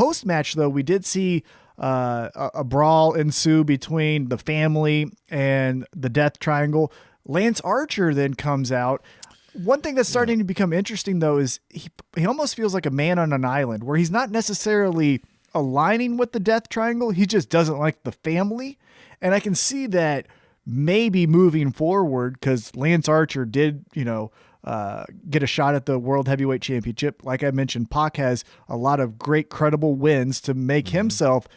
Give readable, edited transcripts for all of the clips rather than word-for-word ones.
Post-match, though, we did see a brawl ensue between the family and the Death Triangle. Lance Archer then comes out. One thing that's starting to become interesting, though, is he almost feels like a man on an island where he's not necessarily aligning with the Death Triangle. He just doesn't like the family. And I can see that maybe moving forward, because Lance Archer did, get a shot at the World Heavyweight Championship. Like I mentioned, Pac has a lot of great credible wins to make himself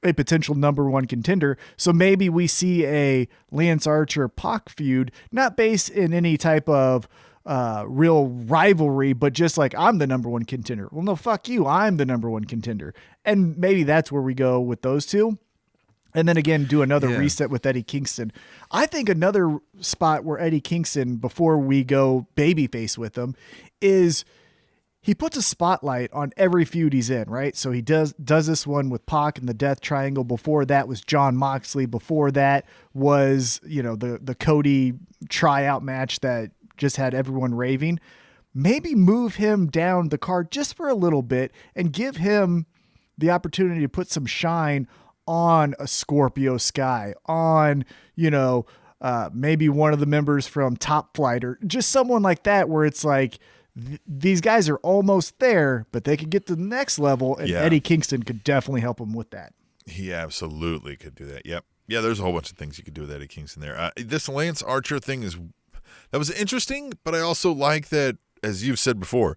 a potential number one contender. So maybe we see a Lance Archer Pac feud, not based in any type of real rivalry, but just like, I'm the number one contender. Well, no, fuck you. I'm the number one contender. And maybe that's where we go with those two. And then again, do another reset with Eddie Kingston. I think another spot where Eddie Kingston, before we go babyface with him, is he puts a spotlight on every feud he's in, right? So he does this one with Pac and the Death Triangle. Before that was Jon Moxley. Before that was, the Cody tryout match that just had everyone raving. Maybe move him down the card just for a little bit and give him the opportunity to put some shine on a Scorpio Sky, on, maybe one of the members from Top Flight, or just someone like that, where it's like, these guys are almost there, but they could get to the next level, and Eddie Kingston could definitely help them with that. He absolutely could do that. Yep. Yeah, there's a whole bunch of things you could do with Eddie Kingston there. This Lance Archer thing that was interesting, but I also like that, as you've said before,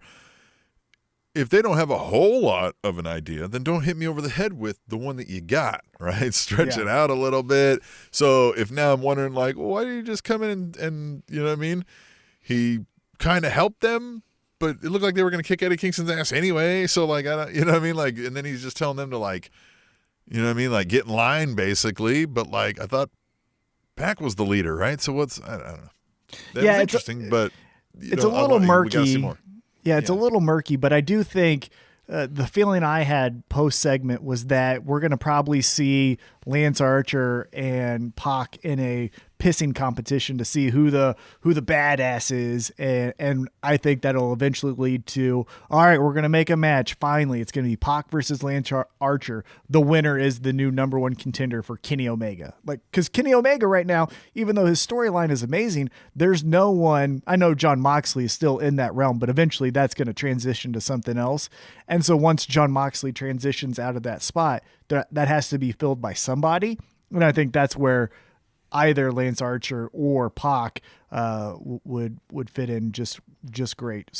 if they don't have a whole lot of an idea, then don't hit me over the head with the one that you got, right? Stretch it out a little bit. So if now I'm wondering, like, well, why did you just come in and you know what I mean? He kind of helped them, but it looked like they were going to kick Eddie Kingston's ass anyway. So, like, you know what I mean? Like, and then he's just telling them to, like, you know what I mean? Like, get in line, basically. But, like, I thought Pac was the leader, right? So I don't know. That was interesting, but it's a little murky. We got to see more. Yeah, it's a little murky, but I do think the feeling I had post-segment was that we're going to probably see Lance Archer and Pac in a pissing competition to see who the badass is, and I think that'll eventually lead to, all right, we're going to make a match. Finally, it's going to be Pac versus Lance Archer. The winner is the new number one contender for Kenny Omega. Like, because Kenny Omega right now, even though his storyline is amazing, there's no one. I know Jon Moxley is still in that realm, but eventually that's going to transition to something else. And so once Jon Moxley transitions out of that spot, that has to be filled by somebody. And I think that's where either Lance Archer or Pac would fit in just great.